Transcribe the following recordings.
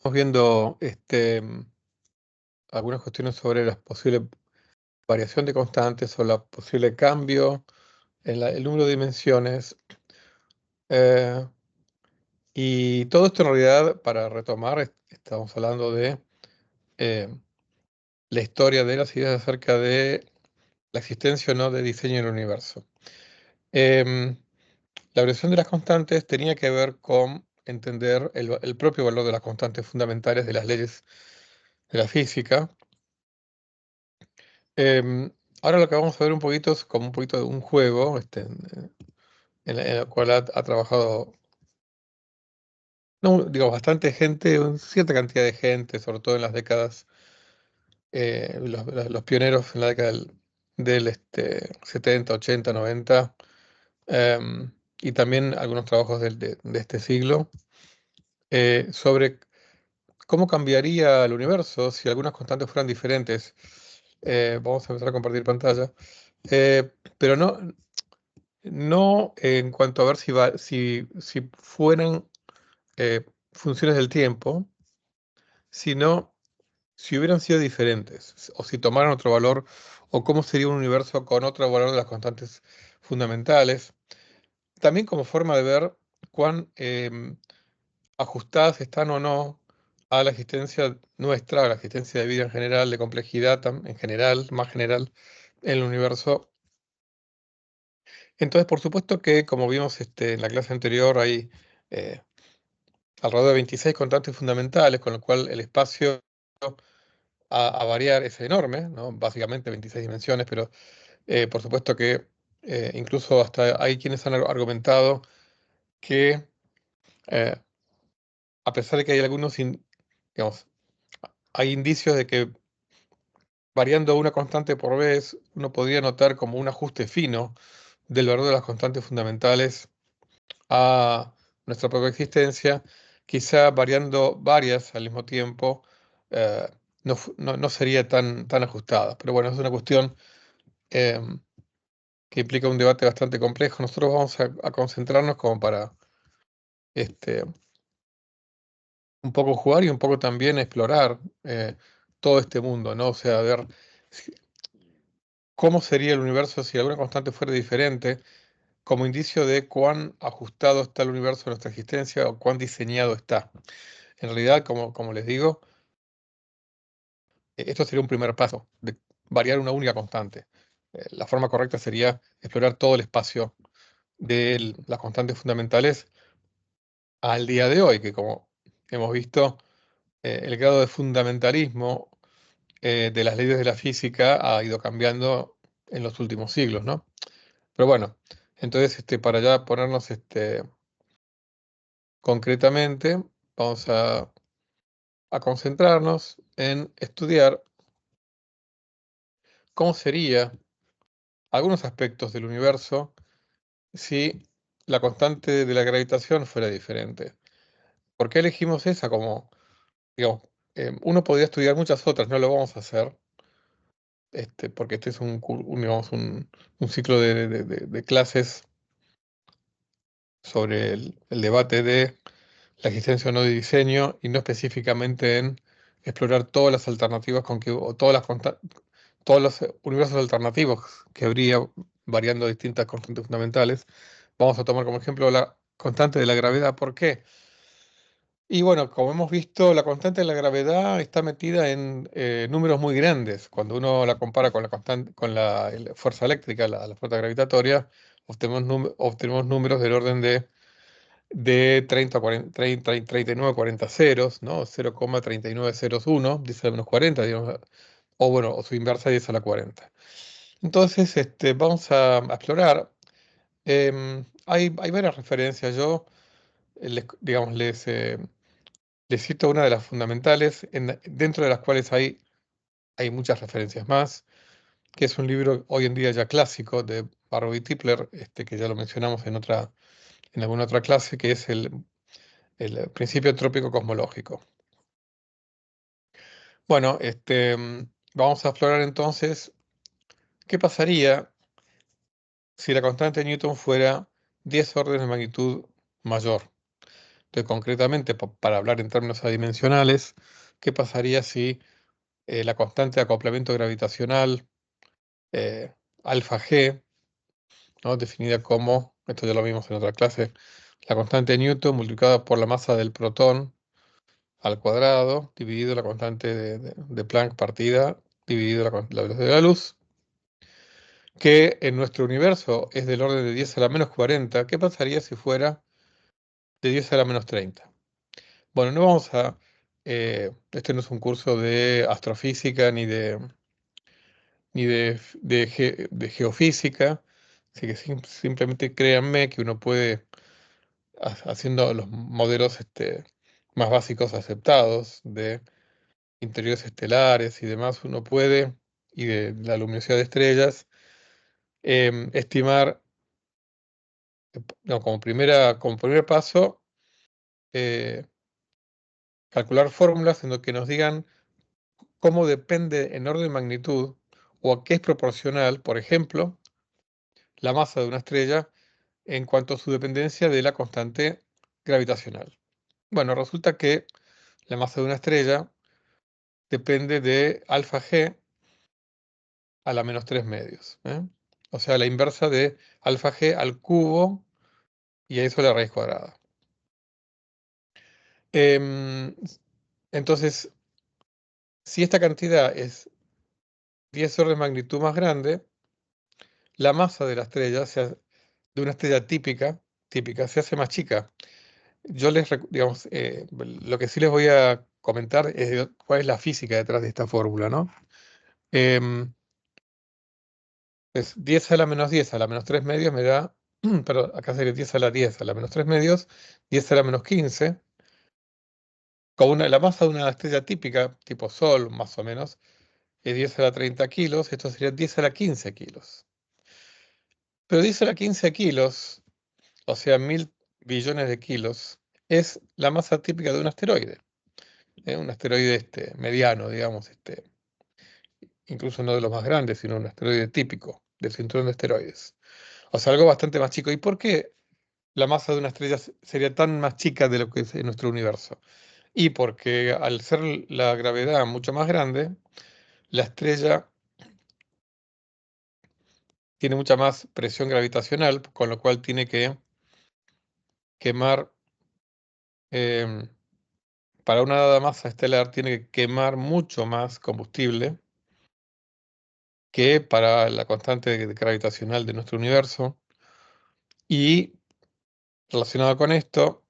Estamos viendo algunas cuestiones sobre la posible variación de constantes o la posible cambio en el número de dimensiones. eh, y todo esto en realidad, para retomar, estamos hablando de eh, la historia de las ideas acerca de la existencia o no de diseño en el universo. Em, la variación de las constantes tenía que ver con entender el propio valor de las constantes fundamentales de las leyes de la física. Em, Ahora lo que vamos a ver un poquito es como un poquito de un juego, en el cual ha trabajado, no, digo, bastante gente, cierta cantidad de gente, sobre todo en las décadas, los pioneros en la década del 70, 80, 90, y también algunos trabajos de este siglo, sobre cómo cambiaría el universo si algunas constantes fueran diferentes. Vamos a empezar a compartir pantalla. Pero no en cuanto a ver si fueran funciones del tiempo, sino si hubieran sido diferentes, o si tomaran otro valor, o cómo sería un universo con otro valor de las constantes fundamentales. También como forma de ver cuán ajustadas están o no a la existencia nuestra, a la existencia de vida en general, de complejidad en general, más general, en el universo. Entonces, por supuesto que, como vimos en la clase anterior, hay eh, alrededor de 26 constantes fundamentales, con lo cual el espacio a variar es enorme, ¿no? Básicamente 26 dimensiones, pero por supuesto que incluso hasta hay quienes han argumentado que, eh, a pesar de que hay digamos, hay indicios de que variando una constante por vez, uno podría notar como un ajuste fino del valor de las constantes fundamentales a nuestra propia existencia, quizá variando varias al mismo tiempo, eh, no sería tan ajustada. Pero bueno, es una cuestión em, que implica un debate bastante complejo. Nosotros vamos a concentrarnos como para este, un poco jugar y un poco también explorar todo este mundo, ¿no? O sea, ver si- cómo sería el universo si alguna constante fuera diferente, como indicio de cuán ajustado está el universo a nuestra existencia o cuán diseñado está. En realidad, como les digo, esto sería un primer paso, de variar una única constante. La forma correcta sería explorar todo el espacio de las constantes fundamentales al día de hoy, que como hemos visto, el grado de fundamentalismo de las leyes de la física ha ido cambiando en los últimos siglos, ¿no? Pero bueno, entonces para ya ponernos concretamente, vamos a concentrarnos en estudiar cómo sería algunos aspectos del universo si la constante de la gravitación fuera diferente. ¿Por qué elegimos esa como, digamos, uno podría estudiar muchas otras, no lo vamos a hacer, porque este es digamos, un ciclo de clases sobre el debate de la existencia o no de diseño y no específicamente en explorar todas las alternativas o todos los universos alternativos que habría variando distintas constantes fundamentales. Vamos a tomar como ejemplo la constante de la gravedad. ¿Por qué? Y bueno, como hemos visto, la constante de la gravedad está metida en números muy grandes. Cuando uno la compara con la constante, con la fuerza eléctrica, la fuerza gravitatoria, obtenemos números del orden de 30 a 40, 30, 39 a 40 ceros, ¿no? 0,3901, 10 a la menos 40, digamos, o bueno, o su inversa 10 a la 40. Entonces, vamos a explorar. Hay varias referencias. Yo, digamos, les cito una de las fundamentales, dentro de las cuales hay muchas referencias más, que es un libro hoy en día ya clásico de Barrow y Tipler, que ya lo mencionamos en alguna otra clase, que es el principio entrópico cosmológico. Bueno, vamos a explorar entonces qué pasaría si la constante de Newton fuera 10 órdenes de magnitud mayor. Entonces, concretamente, para hablar en términos adimensionales, ¿qué pasaría si la constante de acoplamiento gravitacional eh, alfa G, ¿no? Definida como, esto ya lo vimos en otra clase, la constante de Newton multiplicada por la masa del protón al cuadrado, dividido la constante de Planck partida, dividido la velocidad de la luz, que en nuestro universo es del orden de 10 a la menos 40, ¿qué pasaría si fuera de 10 a la menos 30? Bueno, no vamos a... este no es un curso de astrofísica ni de geofísica, así que simplemente créanme que uno puede, haciendo los modelos más básicos aceptados de interiores estelares y demás, uno puede, y de la luminosidad de estrellas, estimar, no, como primer paso, eh, calcular fórmulas en lo que nos digan cómo depende en orden de magnitud o a qué es proporcional, por ejemplo, la masa de una estrella en cuanto a su dependencia de la constante gravitacional. Bueno, resulta que la masa de una estrella depende de alfa G a la menos 3 medios, ¿eh? O sea, la inversa de alfa G al cubo y a eso la raíz cuadrada. Em, entonces, si esta cantidad es 10 órdenes de magnitud más grande, la masa de la estrella, de una estrella típica, se hace más chica. Yo digamos, lo que sí les voy a comentar es cuál es la física detrás de esta fórmula, ¿no? Em, es 10 a la menos 10 a la menos 3 medios me da, perdón, acá sería 10 a la 10 a la menos 3 medios, 10 a la menos 15, con la masa de una estrella típica, tipo Sol, más o menos, es 10 a la 30 kilos, esto sería 10 a la 15 kilos. Pero 10 a la 15 kilos, o sea, 1000 billones de kilos, es la masa típica de un asteroide. Un asteroide mediano, digamos, incluso no de los más grandes, sino un asteroide típico del cinturón de asteroides. O sea, algo bastante más chico. ¿Y por qué la masa de una estrella sería tan más chica de lo que es en nuestro universo? Y porque al ser la gravedad mucho más grande, la estrella tiene mucha más presión gravitacional, con lo cual tiene que quemar, em, para una dada masa estelar, tiene que quemar mucho más combustible que para la constante gravitacional de nuestro universo. Y relacionado con esto,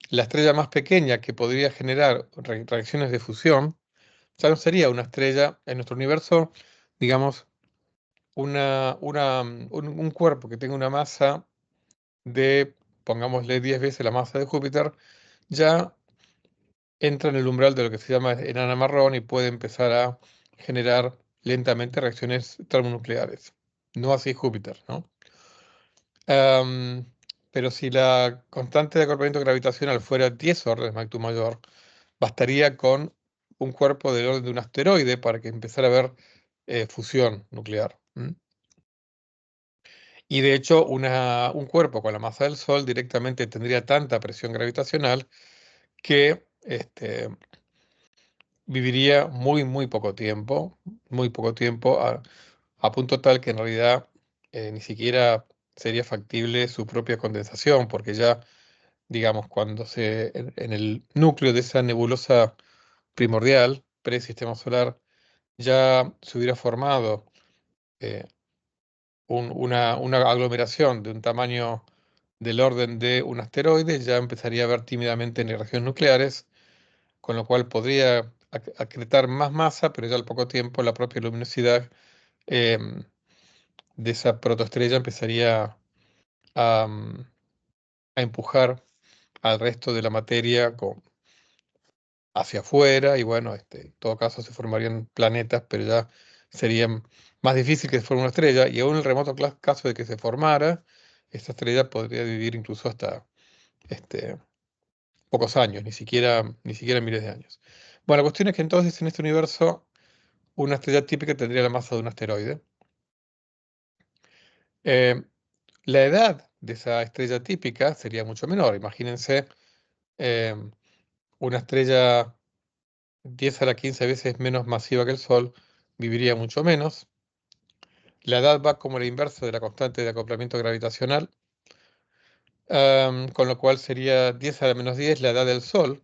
la estrella más pequeña que podría generar reacciones de fusión ya no sería una estrella en nuestro universo, digamos, un cuerpo que tenga una masa de, pongámosle, 10 veces la masa de Júpiter, ya entra en el umbral de lo que se llama enana marrón y puede empezar a generar lentamente reacciones termonucleares. No así Júpiter, ¿no? Am, pero si la constante de acoplamiento gravitacional fuera 10 órdenes de magnitud mayor, bastaría con un cuerpo del orden de un asteroide para que empezara a haber fusión nuclear. Y de hecho, un cuerpo con la masa del Sol directamente tendría tanta presión gravitacional que viviría muy poco tiempo, a punto tal que en realidad ni siquiera sería factible su propia condensación, porque ya, digamos, cuando en el núcleo de esa nebulosa primordial, pre-sistema solar, ya se hubiera formado eh, una aglomeración de un tamaño del orden de un asteroide, ya empezaría a haber tímidamente reacciones nucleares, con lo cual podría acretar más masa, pero ya al poco tiempo la propia luminosidad em, de esa protoestrella empezaría a, a empujar al resto de la materia hacia afuera y bueno, en todo caso se formarían planetas, pero ya sería más difícil que se forme una estrella y aún en el remoto caso de que se formara, esta estrella podría vivir incluso hasta este, pocos años, ni siquiera miles de años. Bueno, la cuestión es que entonces en este universo una estrella típica tendría la masa de un asteroide. Eh, la edad de esa estrella típica sería mucho menor. Imagínense una estrella 10 a la 15 veces menos masiva que el Sol viviría mucho menos. La edad va como la inversa de la constante de acoplamiento gravitacional, con lo cual sería 10 a la menos 10 la edad del Sol,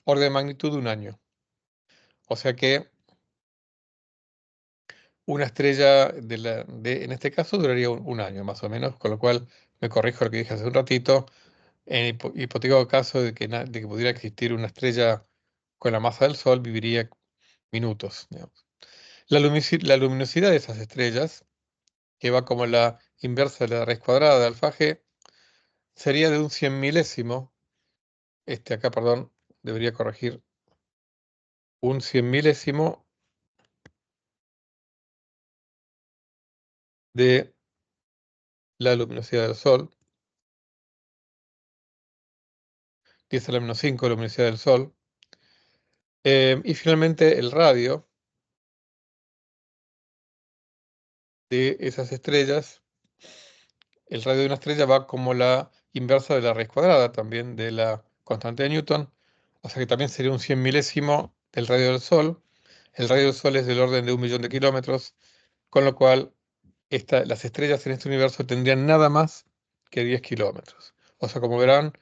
orden de magnitud de un año. O sea que una estrella en este caso duraría un año más o menos, con lo cual me corrijo lo que dije hace un ratito. En el hipotético caso de que pudiera existir una estrella con la masa del Sol, viviría minutos, digamos. La luminosidad de esas estrellas, que va como la inversa de la raíz cuadrada de alfa g, sería de un 100 milésimo, acá, perdón, debería corregir, un 100 milésimo de la luminosidad del Sol, 10 a la menos 5 luminosidad del Sol, y finalmente el radio de esas estrellas, el radio de una estrella va como la inversa de la raíz cuadrada también de la constante de Newton, o sea que también sería un 100 milésimo del radio del Sol. El radio del Sol es del orden de 1 millón de kilómetros, con lo cual las estrellas en este universo tendrían nada más que 10 kilómetros. O sea, como verán,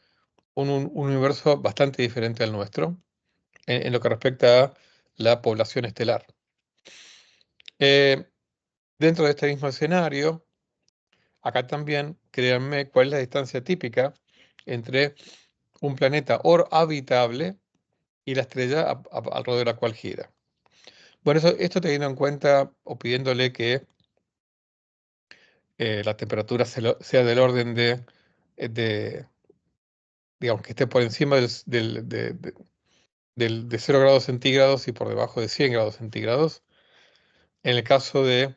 un universo bastante diferente al nuestro en lo que respecta a la población estelar. Eh, Dentro de este mismo escenario, acá también, créanme, cuál es la distancia típica entre un planeta habitable y la estrella alrededor de la cual gira. Bueno, esto teniendo en cuenta o pidiéndole que la temperatura sea del orden digamos, que esté por encima de 0 grados centígrados y por debajo de 100 grados centígrados. En el caso de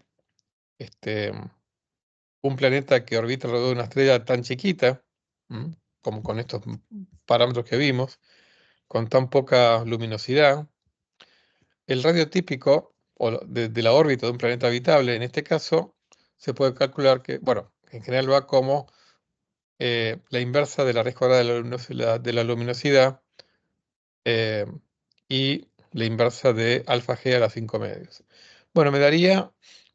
un planeta que orbita alrededor de una estrella tan chiquita, como con estos parámetros que vimos, con tan poca luminosidad, el radio típico de la órbita de un planeta habitable, en este caso, se puede calcular que, bueno, en general va como la inversa de la raíz cuadrada de la luminosidad eh, y la inversa de alfa g a las 5 medios. Bueno, me daría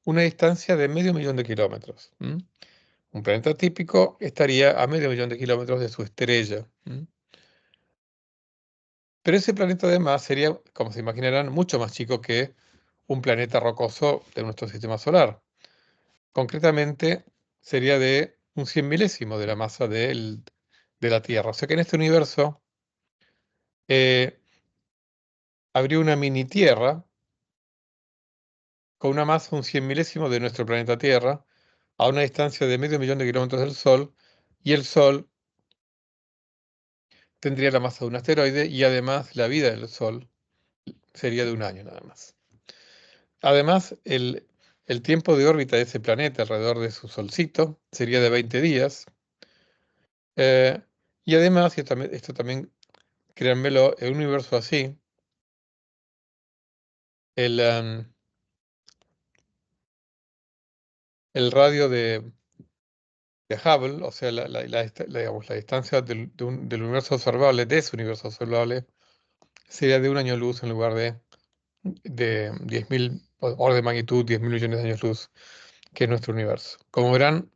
una distancia de medio millón de kilómetros. Un planeta típico estaría a medio millón de kilómetros de su estrella. Pero ese planeta además sería, como se imaginarán, mucho más chico que un planeta rocoso de nuestro sistema solar. Concretamente, sería de un 100 milésimo de la masa de la Tierra. O sea que en este universo eh, habría una mini Tierra con una masa un 100 milésimo de nuestro planeta Tierra, a una distancia de medio millón de kilómetros del Sol, y el Sol tendría la masa de un asteroide y además la vida del Sol sería de un año nada más. Además, el tiempo de órbita de ese planeta alrededor de su solcito sería de 20 días. Y además, y esto también, créanmelo, en un universo así, el, em, el radio de Hubble, o sea, digamos, la distancia del universo observable, de ese universo observable, sería de un año luz en lugar de 10.000, orden de magnitud, 10.000 millones de años luz, que es nuestro universo. Como verán,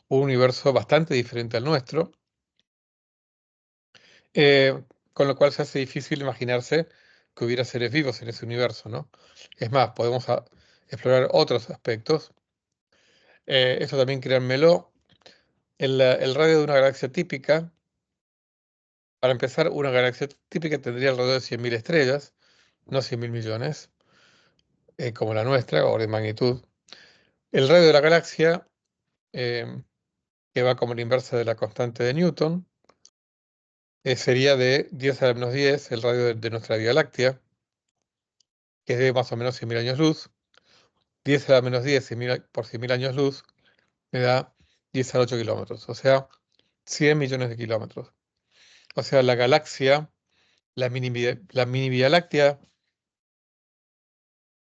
un universo bastante diferente al nuestro, con lo cual se hace difícil imaginarse que hubiera seres vivos en ese universo, ¿no? Es más, podemos explorar otros aspectos. Esto también, créanmelo, el radio de una galaxia típica, para empezar, una galaxia típica tendría alrededor de 100.000 estrellas, no 100.000 millones, como la nuestra, o de magnitud. El radio de la galaxia, eh, que va como la inversa de la constante de Newton, sería de 10 a la menos 10, el radio de nuestra Vía Láctea, que es de más o menos 100.000 años luz. 10 a la menos 10 por 100.000 años luz me da 10 a la 8 kilómetros, o sea, 100 millones de kilómetros. O sea, la galaxia, la mini Vía Láctea,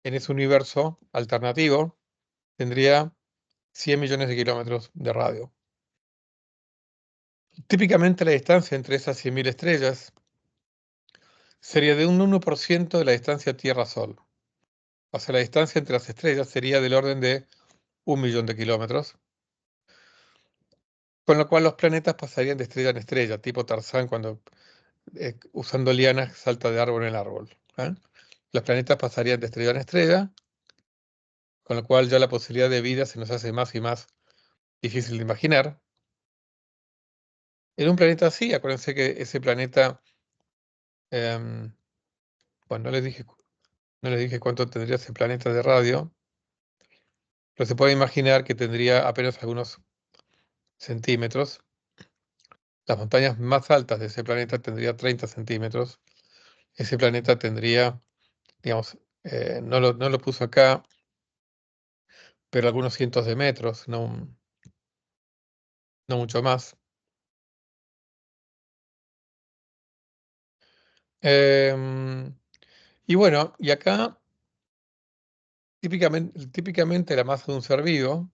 en ese universo alternativo, tendría 100 millones de kilómetros de radio. Típicamente la distancia entre esas 100.000 estrellas sería de un 1% de la distancia Tierra-Sol. O sea, la distancia entre las estrellas sería del orden de 1.000.000 de kilómetros, con lo cual los planetas pasarían de estrella en estrella, tipo Tarzán cuando usando lianas salta de árbol en árbol. ¿Eh? Los planetas pasarían de estrella en estrella, con lo cual ya la posibilidad de vida se nos hace más y más difícil de imaginar. En un planeta así, acuérdense que ese planeta, em, bueno, no les dije cuánto tendría ese planeta de radio, pero se puede imaginar que tendría apenas algunos centímetros. Las montañas más altas de ese planeta tendría 30 centímetros. Ese planeta tendría, digamos, no lo puso acá, pero algunos cientos de metros, no mucho más. Em, y bueno, y acá típicamente la masa de un ser vivo,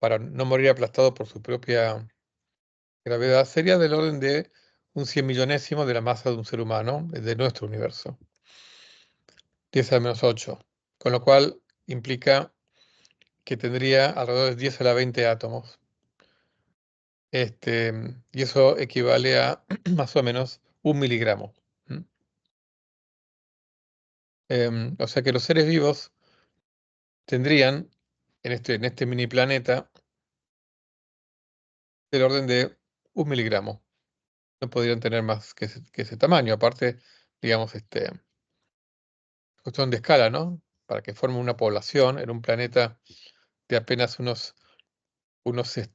para no morir aplastado por su propia gravedad, sería del orden de un 100 millonésimo de la masa de un ser humano de nuestro universo, 10 a la menos 8, con lo cual implica que tendría alrededor de 10 a la 20 átomos. Y eso equivale a más o menos 1 miligramo. O sea que los seres vivos tendrían en este mini planeta del orden de 1 miligramo. No podrían tener más que ese tamaño. Aparte, digamos, cuestión de escala, ¿no? Para que forme una población en un planeta de apenas unos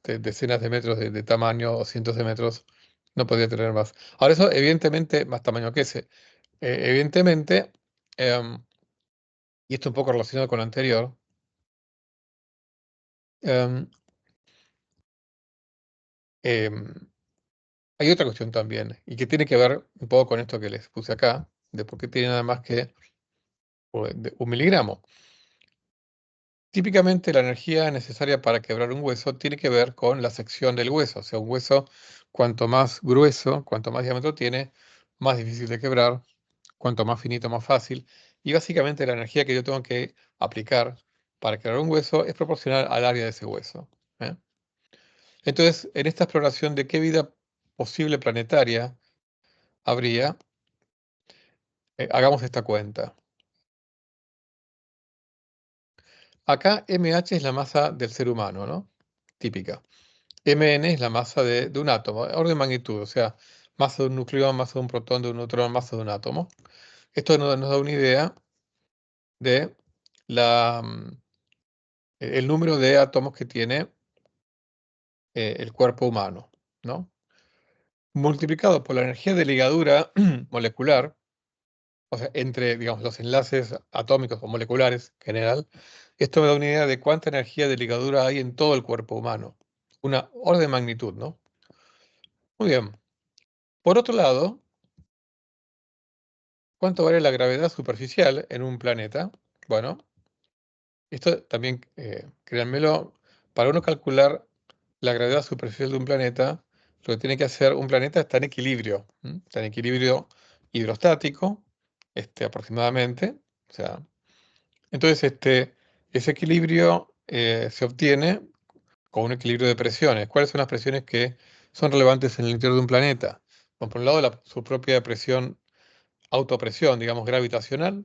decenas de metros de tamaño o cientos de metros, no podría tener más. Ahora, eso evidentemente, más tamaño que ese. Evidentemente, em, y esto un poco relacionado con lo anterior, em, em, hay otra cuestión también, y que tiene que ver un poco con esto que les puse acá, de por qué tiene nada más que de 1 miligramo. Típicamente la energía necesaria para quebrar un hueso tiene que ver con la sección del hueso. O sea, un hueso, cuanto más grueso, cuanto más diámetro tiene, más difícil de quebrar, cuanto más finito, más fácil. Y básicamente la energía que yo tengo que aplicar para quebrar un hueso es proporcional al área de ese hueso. ¿Eh? Entonces, en esta exploración de qué vida posible planetaria habría, hagamos esta cuenta. Acá MH es la masa del ser humano, ¿no? Típica. Mn es la masa de un átomo, orden de magnitud, o sea, masa de un nucleón, masa de un protón, de un neutrón, masa de un átomo. Esto nos da una idea de el número de átomos que tiene el cuerpo humano, ¿no? Multiplicado por la energía de ligadura molecular, o sea, entre, digamos, los enlaces atómicos o moleculares en general, esto me da una idea de cuánta energía de ligadura hay en todo el cuerpo humano. Una orden de magnitud, ¿no? Muy bien. Por otro lado, ¿cuánto vale la gravedad superficial en un planeta? Bueno, esto también, créanmelo, para uno calcular la gravedad superficial de un planeta, lo que tiene que hacer un planeta está en equilibrio, está en equilibrio hidrostático, aproximadamente. O sea, entonces, ese equilibrio se obtiene con un equilibrio de presiones. ¿Cuáles son las presiones que son relevantes en el interior de un planeta? Bueno, por un lado, su propia presión, autopresión, digamos, gravitacional,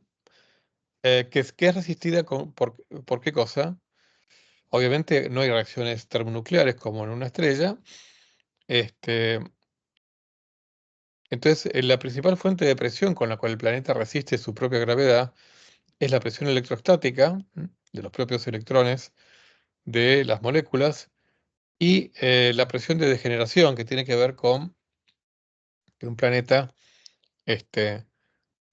que es resistida por qué cosa. Obviamente no hay reacciones termonucleares como en una estrella. Este, entonces, la principal fuente de presión con la cual el planeta resiste su propia gravedad es la presión electrostática de los propios electrones de las moléculas y la presión de degeneración que tiene que ver con que un planeta este,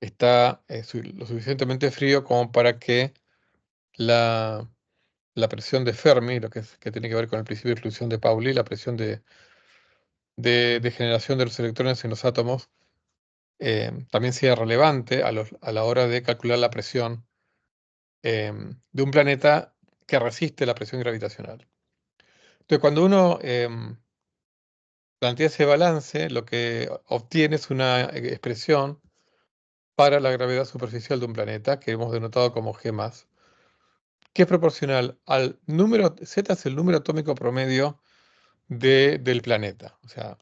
está lo suficientemente frío como para que la presión de Fermi, que tiene que ver con el principio de exclusión de Pauli, la presión de generación de los electrones en los átomos, también sea relevante a la hora de calcular la presión de un planeta que resiste la presión gravitacional. Entonces, cuando uno plantea ese balance, lo que obtiene es una expresión para la gravedad superficial de un planeta, que hemos denotado como G+, que es proporcional al número, Z es el número atómico promedio del planeta. O sea,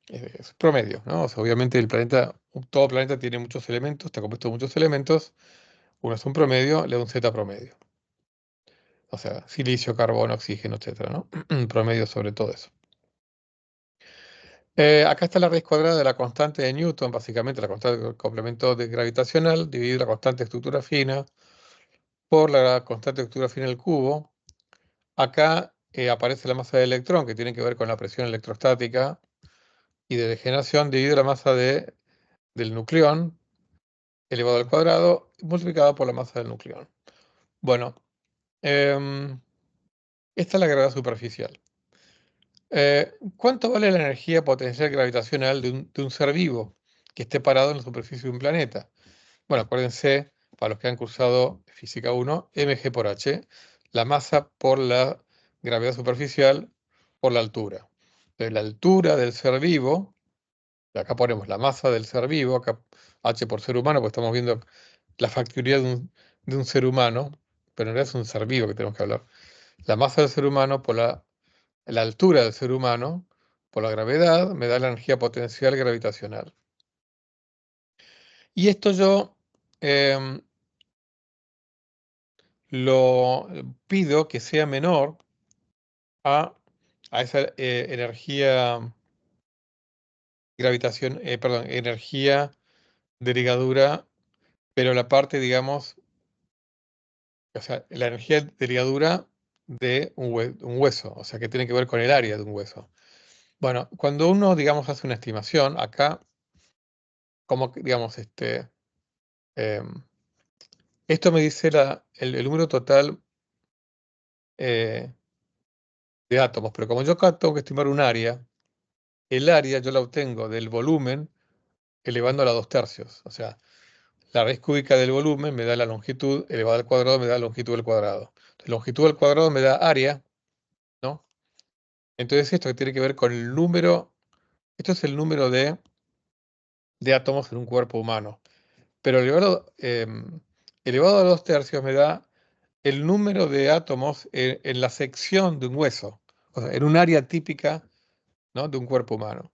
es promedio, ¿no? O sea, obviamente el planeta, todo planeta tiene muchos elementos, está compuesto de muchos elementos. Uno es un promedio, le da un Z promedio. O sea, silicio, carbono, oxígeno, etcétera, ¿no? Promedio sobre todo eso. Acá está la raíz cuadrada de la constante de Newton, básicamente la constante del complemento gravitacional, dividir la constante de estructura fina por la constante de estructura fina del cubo. Acá aparece la masa del electrón, que tiene que ver con la presión electrostática y de degeneración, dividido la masa del nucleón, elevado al cuadrado, multiplicado por la masa del nucleón. Bueno, em, esta es la gravedad superficial. ¿Cuánto vale la energía potencial gravitacional de un ser vivo que esté parado en la superficie de un planeta? Bueno, acuérdense, para los que han cursado Física 1, mg por h, la masa por la gravedad superficial por la altura. Entonces, la altura del ser vivo, acá ponemos la masa del ser vivo, acá h por ser humano, porque estamos viendo la factoría de un ser humano, pero en realidad es un ser vivo que tenemos que hablar. La masa del ser humano por la altura del ser humano, por la gravedad, me da la energía potencial gravitacional. Y esto yo em, lo pido que sea menor a, esa energía perdón, energía de ligadura, pero la parte, digamos, o sea, la energía de ligadura de un hueso, o sea, que tiene que ver con el área de un hueso. Bueno, cuando uno, digamos, hace una estimación, acá, como que, digamos, em, esto me dice el número total eh, de átomos, pero como yo acá tengo que estimar un área, el área yo la obtengo del volumen elevando a 2/3. O sea, la raíz cúbica del volumen me da la longitud, elevada al cuadrado me da la longitud al cuadrado. Entonces, longitud al cuadrado me da área, ¿no? Entonces esto que tiene que ver con el número, esto es el número de átomos en un cuerpo humano. Pero elevado a 2/3 me da el número de átomos en la sección de un hueso, o sea, en un área típica, ¿no?, de un cuerpo humano.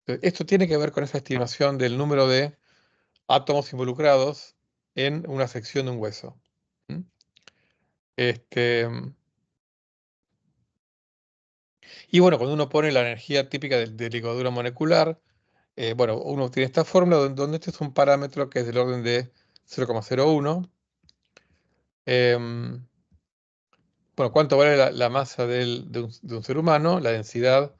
Esto tiene que ver con esa estimación del número de átomos involucrados en una sección de un hueso. ¿Mm? Este, y bueno, cuando uno pone la energía típica de ligadura molecular, bueno, uno tiene esta fórmula donde este es un parámetro que es del orden de 0,01. Bueno, ¿cuánto vale la masa de un ser humano? La densidad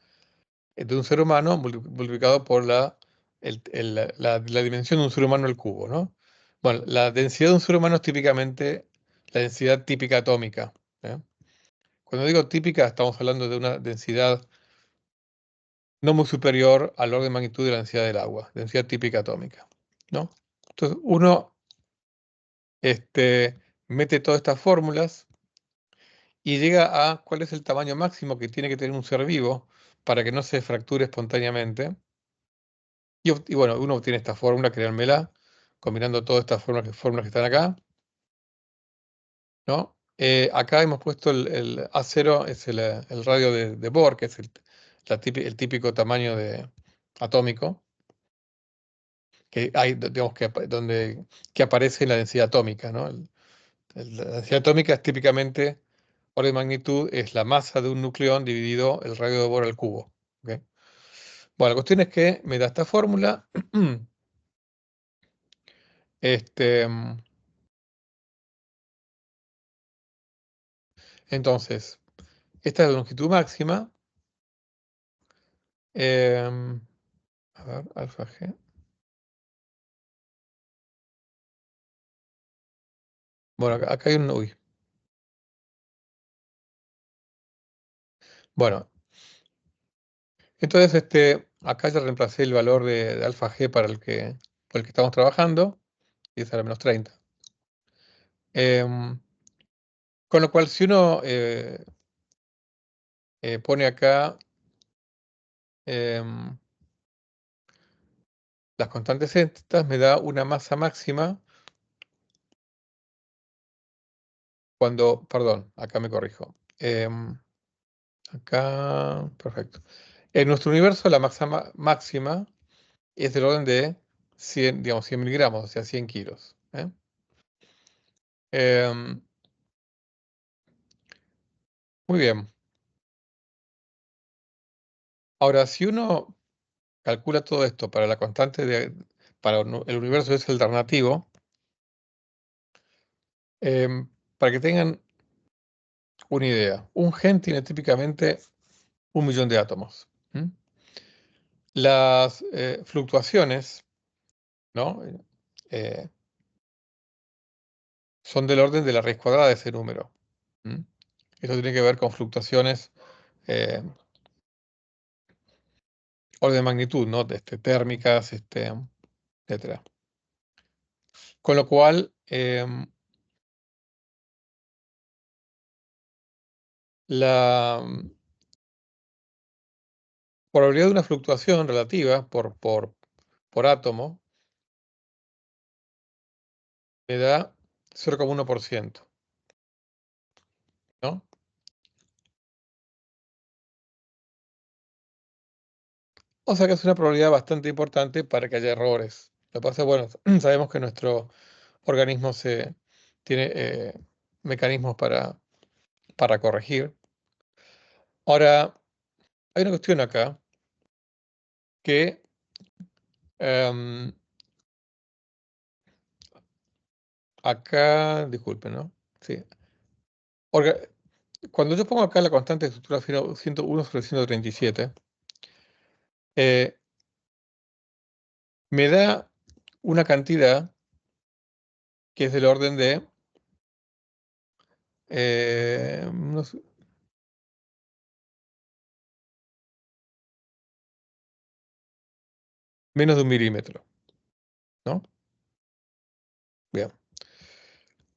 de un ser humano multiplicado por la dimensión de un ser humano al cubo, ¿no? Bueno, la densidad de un ser humano es típicamente la densidad típica atómica, ¿eh? Cuando digo típica, estamos hablando de una densidad no muy superior al orden de magnitud de la densidad del agua, densidad típica atómica, ¿no? Entonces, uno mete todas estas fórmulas y llega a cuál es el tamaño máximo que tiene que tener un ser vivo para que no se fracture espontáneamente. Y bueno, uno obtiene esta fórmula, créanmela, combinando todas estas fórmulas que están acá, ¿no? Acá hemos puesto el A0, es el radio de Bohr, que es el típico tamaño atómico, que hay, digamos, que aparece en la densidad atómica, ¿no? La densidad atómica es típicamente, orden de magnitud, es la masa de un nucleón dividido el radio de Bohr al cubo. ¿Ok? Bueno, la cuestión es que me da esta fórmula. Este, entonces, esta es la longitud máxima. em, a ver, alfa G. Bueno, acá hay un... Uy. Bueno, entonces acá ya reemplacé el valor de alfa G por el que estamos trabajando, y es a la -30. Em, con lo cual, si uno pone acá las constantes estas me da una masa máxima cuando, perdón, acá me corrijo. Acá, perfecto. En nuestro universo la masa máxima es del orden de 100, digamos, 100 miligramos, o sea, 100 kilos. Em, Muy bien. Ahora, si uno calcula todo esto para la constante para el universo es alternativo, para que tengan una idea, un gen tiene típicamente 1 millón de átomos. Las fluctuaciones, ¿no? Eh, son del orden de la raíz cuadrada de ese número. Esto tiene que ver con fluctuaciones eh, orden de magnitud, ¿no? Térmicas, etcétera. Con lo cual, la probabilidad de una fluctuación relativa por átomo me da 0,1%, ¿no? O sea que es una probabilidad bastante importante para que haya errores. Lo que pasa es, bueno, sabemos que nuestro organismo tiene mecanismos para corregir. Ahora, hay una cuestión acá que em, acá, disculpen, ¿no? Sí. Cuando yo pongo acá la constante de estructura 101 sobre 137, eh, me da una cantidad que es del orden de menos de 1 milímetro, ¿no? Bien.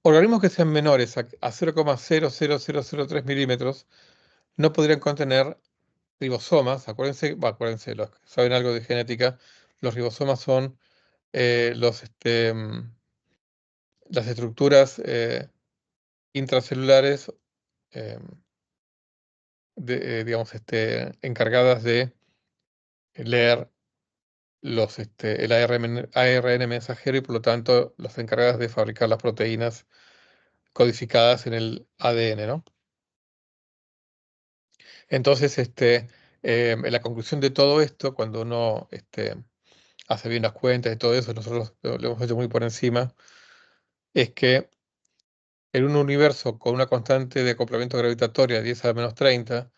Organismos que sean menores a 0,00003 milímetros no podrían contener ribosomas. Acuérdense, los que saben algo de genética, los ribosomas son las estructuras intracelulares, eh, digamos, encargadas de leer el ARN mensajero y por lo tanto las encargadas de fabricar las proteínas codificadas en el ADN, ¿no? Entonces, en la conclusión de todo esto, cuando uno hace bien las cuentas y todo eso, nosotros lo hemos hecho muy por encima, es que en un universo con una constante de acoplamiento gravitatoria de 10 a la menos 30,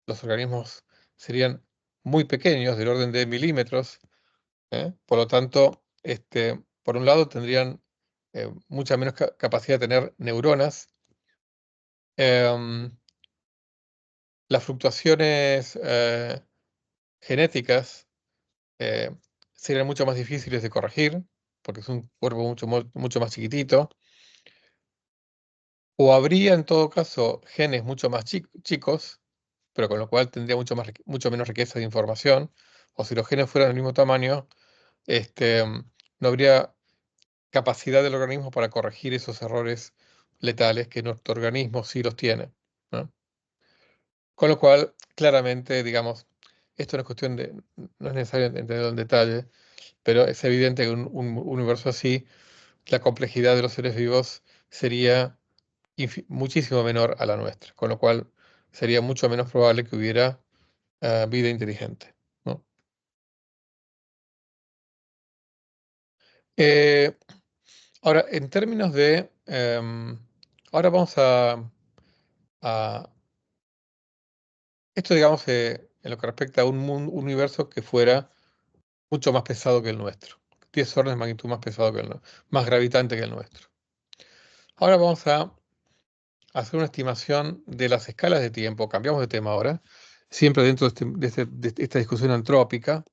los organismos serían muy pequeños, del orden de milímetros. Por lo tanto, por un lado tendrían mucha menos capacidad de tener neuronas. Em, las fluctuaciones genéticas eh, serían mucho más difíciles de corregir, porque es un cuerpo mucho más chiquitito. O habría en todo caso genes mucho más chicos, pero con lo cual tendría mucho menos riqueza de información. O si los genes fueran del mismo tamaño, no habría capacidad del organismo para corregir esos errores letales que nuestro organismo sí los tiene, ¿no? Con lo cual, claramente, digamos, esto no es cuestión de, no es necesario entenderlo en detalle, pero es evidente que un universo así, la complejidad de los seres vivos sería muchísimo menor a la nuestra, con lo cual sería mucho menos probable que hubiera vida inteligente, ¿no? Eh, Ahora, en términos de, ahora vamos a esto, digamos, en lo que respecta a un universo que fuera mucho más pesado que el nuestro, 10 órdenes de magnitud más pesado que el nuestro, más gravitante que el nuestro. Ahora vamos a hacer una estimación de las escalas de tiempo, cambiamos de tema ahora, siempre dentro de esta discusión antrópica.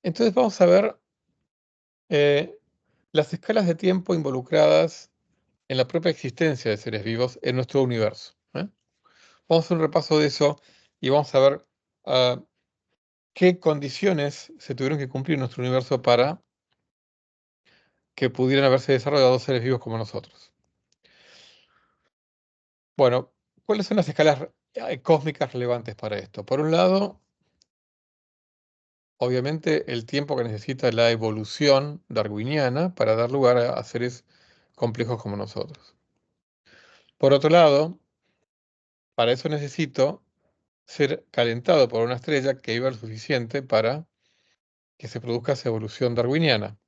Entonces vamos a ver eh, las escalas de tiempo involucradas en la propia existencia de seres vivos en nuestro universo. Vamos a hacer un repaso de eso y vamos a ver qué condiciones se tuvieron que cumplir en nuestro universo para que pudieran haberse desarrollado seres vivos como nosotros. Bueno, ¿cuáles son las escalas cósmicas relevantes para esto? Por un lado, obviamente, el tiempo que necesita la evolución darwiniana para dar lugar a seres complejos como nosotros. Por otro lado, para eso necesito ser calentado por una estrella que viva lo suficiente para que se produzca esa evolución darwiniana.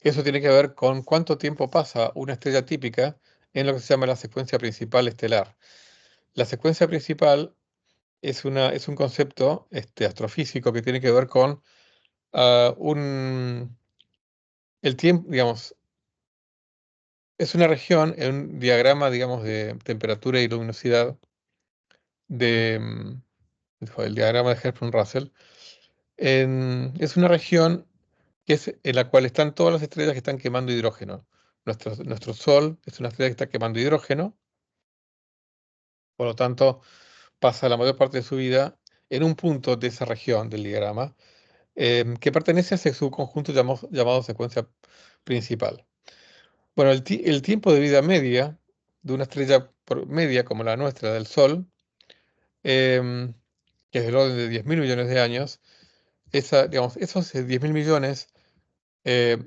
Eso tiene que ver con cuánto tiempo pasa una estrella típica en lo que se llama la secuencia principal estelar. La secuencia principal es un concepto astrofísico que tiene que ver con el tiempo, digamos, es una región en un diagrama, digamos, de temperatura y luminosidad de, el diagrama de Hertzsprung-Russell. Es una región que es en la cual están todas las estrellas que están quemando hidrógeno. Nuestro Sol es una estrella que está quemando hidrógeno, por lo tanto, pasa la mayor parte de su vida en un punto de esa región del diagrama, que pertenece a ese subconjunto llamado secuencia principal. Bueno, el tiempo de vida media de una estrella media como la nuestra del Sol, em, que es del orden de 10.000 millones de años, digamos, esos 10.000 millones eh,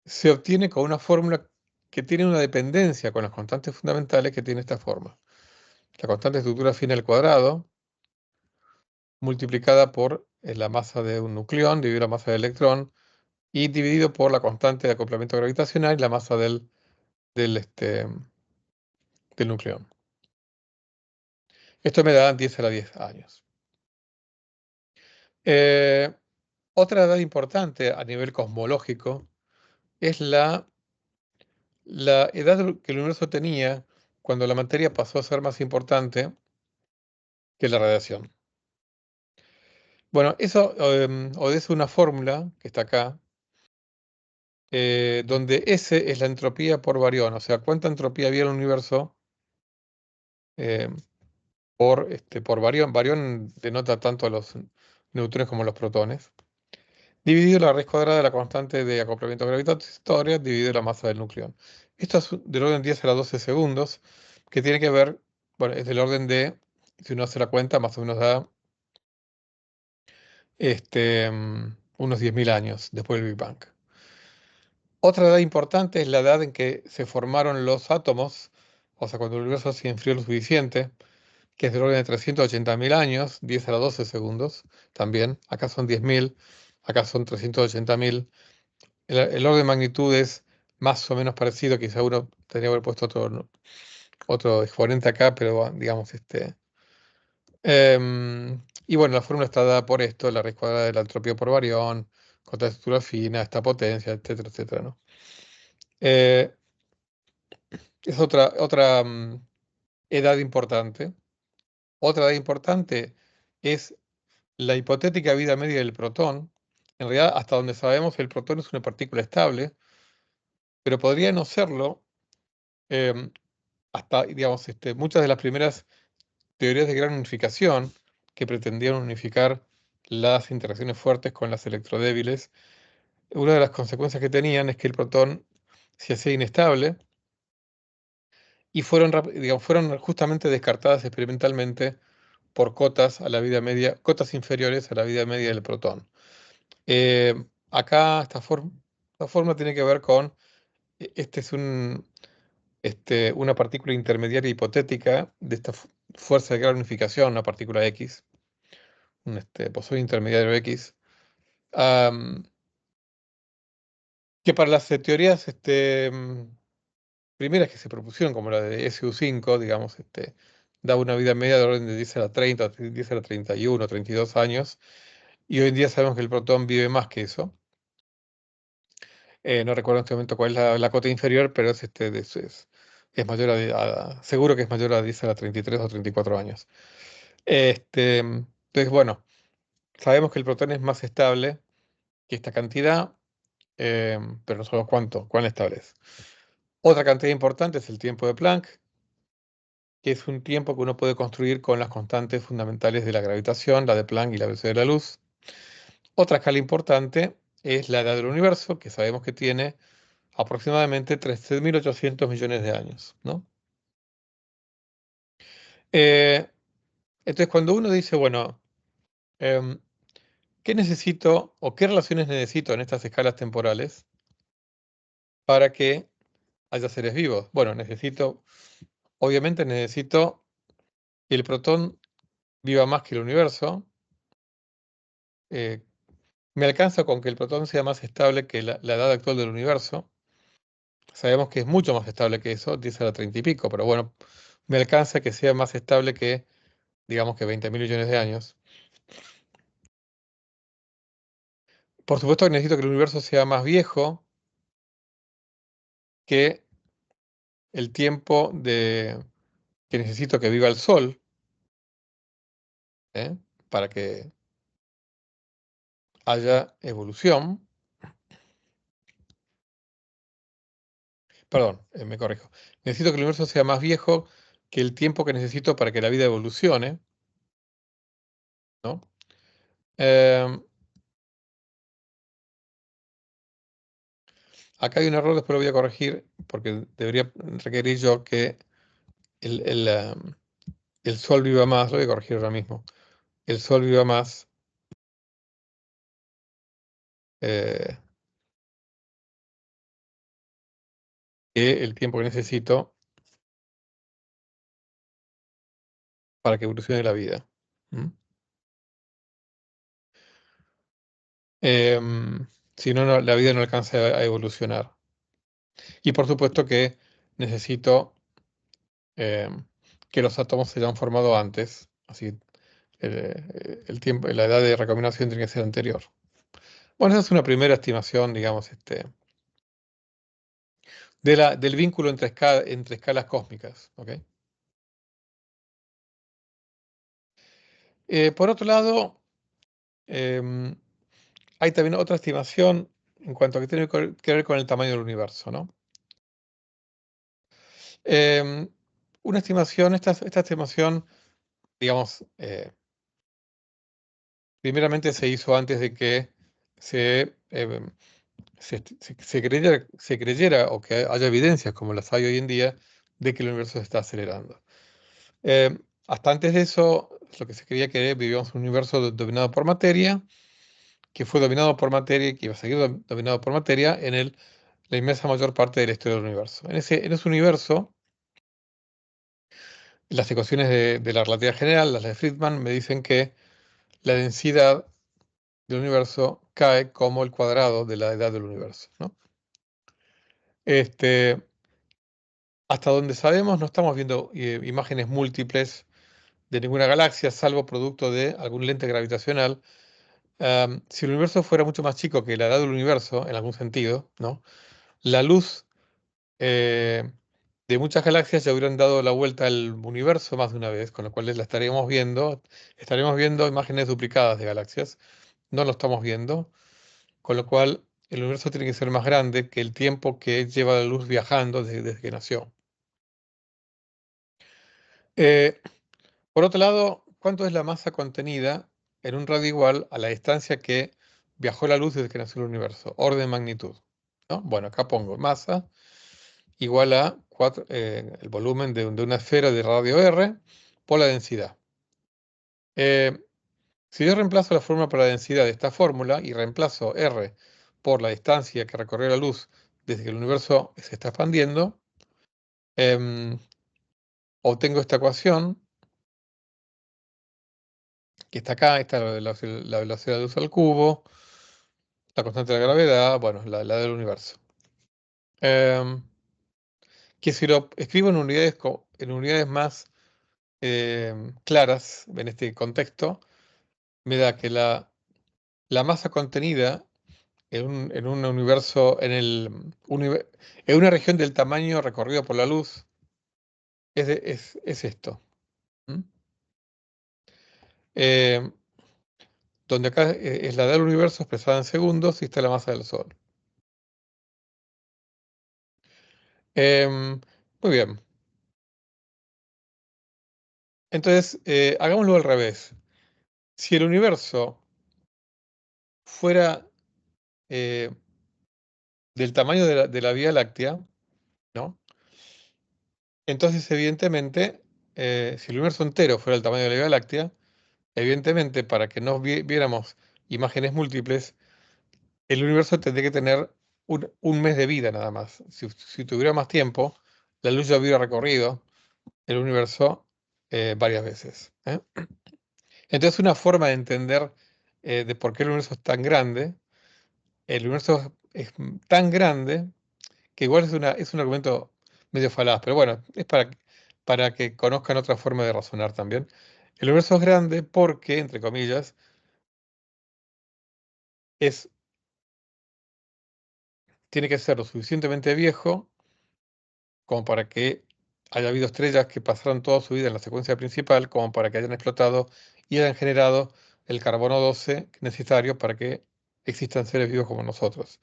se obtiene con una fórmula que tiene una dependencia con las constantes fundamentales que tiene esta forma. La constante de estructura fina al cuadrado multiplicada por la masa de un nucleón dividido la masa del electrón y dividido por la constante de acoplamiento gravitacional y la masa del, este, del nucleón. Esto me da 10 a la 10 años. Eh, Otra edad importante a nivel cosmológico es la edad que el universo tenía cuando la materia pasó a ser más importante que la radiación. Bueno, eso obedece a una fórmula que está acá, donde S es la entropía por barión, o sea, cuánta entropía había en el universo eh, por barión. Barión denota tanto a los neutrones como a los protones. Dividido la raíz cuadrada de la constante de acoplamiento gravitatorio, dividido la masa del núcleo. Esto es del orden 10 a la 12 segundos, que tiene que ver, bueno, es del orden de, si uno hace la cuenta, más o menos da unos 10.000 años después del Big Bang. Otra edad importante es la edad en que se formaron los átomos, o sea, cuando el universo se enfrió lo suficiente, que es del orden de 380.000 años, 10 a la 12 segundos, también. Acá son 10.000, acá son 380.000. El orden de magnitud es más o menos parecido, quizá uno tendría que haber puesto otro exponente acá, pero digamos, y bueno, la fórmula está dada por esto, la raíz cuadrada de la entropía por barión, con esta estructura fina, esta potencia, etcétera, etcétera, ¿no? Eh, es otra edad importante. Otra edad importante es la hipotética vida media del protón. En realidad, hasta donde sabemos, el protón es una partícula estable, pero podría no serlo em, hasta, digamos, muchas de las primeras teorías de gran unificación que pretendían unificar las interacciones fuertes con las electrodébiles. Una de las consecuencias que tenían es que el protón se hacía inestable y fueron justamente descartadas experimentalmente por cotas a la vida media, cotas inferiores a la vida media del protón. Acá esta forma tiene que ver con, este es una partícula intermediaria hipotética de esta fuerza de gran unificación, una partícula X, un bosón intermediario X, am, que para las teorías primeras que se propusieron, como la de SU5, digamos, da una vida media de orden de 10 a la 30, 10 a la 31, 32 años, y hoy en día sabemos que el protón vive más que eso. No recuerdo en este momento cuál es la cota inferior, pero es mayor seguro que es mayor a 10 a la 33 o 34 años. Entonces, bueno, sabemos que el protón es más estable que esta cantidad, pero no sabemos cuán estable es. Otra cantidad importante es el tiempo de Planck, que es un tiempo que uno puede construir con las constantes fundamentales de la gravitación, la de Planck y la velocidad de la luz. Otra escala importante es la edad del universo, que sabemos que tiene aproximadamente 13.800 millones de años, ¿no? Eh, entonces, cuando uno dice, bueno, em, ¿qué necesito o qué relaciones necesito en estas escalas temporales para que haya seres vivos? Bueno, obviamente necesito que el protón viva más que el universo. eh, Me alcanza con que el protón sea más estable que la edad actual del universo. Sabemos que es mucho más estable que eso, 10 a la 30 y pico, pero bueno, me alcanza que sea más estable que, digamos que 20.000 millones de años. Por supuesto que necesito que el universo sea más viejo que el tiempo que necesito que viva el Sol, ¿eh? Para que haya evolución. Perdón, me corrijo. Necesito que el universo sea más viejo que el tiempo que necesito para que la vida evolucione, ¿no? Em, Acá hay un error, después lo voy a corregir, porque debería requerir yo que el, el, em, el Sol viva más, lo voy a corregir ahora mismo, el Sol viva más eh, que el tiempo que necesito para que evolucione la vida. ¿Mm? Em, si no, la vida no alcanza a evolucionar. Y por supuesto que necesito em, que los átomos se hayan formado antes, así el tiempo, la edad de recombinación tiene que ser anterior. Bueno, esa es una primera estimación, digamos, del vínculo entre escalas cósmicas. ¿Ok? Por otro lado, em, hay también otra estimación en cuanto a que tiene que ver con el tamaño del universo, ¿no? Em, una estimación, esta estimación, digamos, primeramente se hizo antes de que se creyera o que haya evidencias, como las hay hoy en día, de que el universo se está acelerando. Hasta antes de eso, lo que se creía que vivíamos en un universo dominado por materia, que fue dominado por materia y que iba a seguir dominado por materia la inmensa mayor parte de la historia del universo. En ese universo, las ecuaciones de la relatividad general, las de Friedman, me dicen que la densidad del universo cae como el cuadrado de la edad del universo, ¿no? Este, Hasta donde sabemos, no estamos viendo imágenes múltiples de ninguna galaxia, salvo producto de algún lente gravitacional. Si el universo fuera mucho más chico que la edad del universo, en algún sentido, ¿no? La luz eh, de muchas galaxias ya hubieran dado la vuelta al universo más de una vez, con lo cual la estaríamos viendo imágenes duplicadas de galaxias. No lo estamos viendo, con lo cual el universo tiene que ser más grande que el tiempo que lleva la luz viajando desde que nació. Eh, por otro lado, ¿cuánto es la masa contenida en un radio igual a la distancia que viajó la luz desde que nació el universo? Orden de magnitud, ¿no? Bueno, acá pongo masa igual a el volumen de una esfera de radio R por la densidad. Eh, si yo reemplazo la fórmula para la densidad de esta fórmula y reemplazo R por la distancia que recorrió la luz desde que el universo se está expandiendo, em, obtengo esta ecuación que está acá, está la velocidad de luz al cubo, la constante de la gravedad, bueno, la del universo. Em, que si lo escribo en unidades más claras en este contexto, me da que la masa contenida en un universo, en una región del tamaño recorrido por la luz, es esto. ¿M? Eh, Donde acá es la edad del universo expresada en segundos y está la masa del Sol. Muy bien. Entonces, hagámoslo al revés. Si el universo fuera eh, del tamaño de la Vía Láctea, ¿no? Entonces, evidentemente, si el universo entero fuera del tamaño de la Vía Láctea, evidentemente, para que no viéramos imágenes múltiples, el universo tendría que tener un mes de vida nada más. Si tuviera más tiempo, la luz ya hubiera recorrido el universo varias veces. Entonces, una forma de entender de por qué el universo es tan grande, el universo es tan grande que igual es un argumento medio falaz, pero bueno, es para que conozcan otra forma de razonar también. El universo es grande porque, entre comillas, es, tiene que ser lo suficientemente viejo como para que haya habido estrellas que pasaron toda su vida en la secuencia principal, como para que hayan explotado y hayan generado el carbono 12 necesario para que existan seres vivos como nosotros.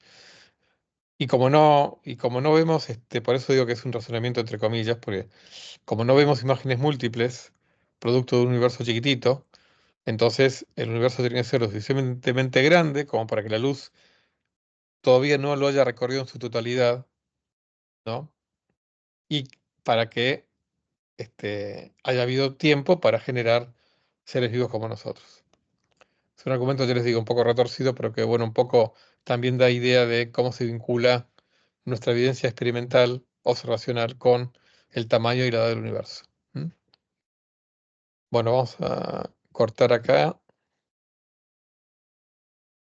Y como no vemos, por eso digo que es un razonamiento entre comillas, porque como no vemos imágenes múltiples, producto de un universo chiquitito, entonces el universo tiene que ser lo suficientemente grande como para que la luz todavía no lo haya recorrido en su totalidad, ¿no? Y para que haya habido tiempo para generar seres vivos como nosotros. Es un argumento, ya les digo, un poco retorcido, pero que, bueno, un poco también da idea de cómo se vincula nuestra evidencia experimental, observacional, con el tamaño y la edad del universo. ¿Mm? Bueno, vamos a cortar acá.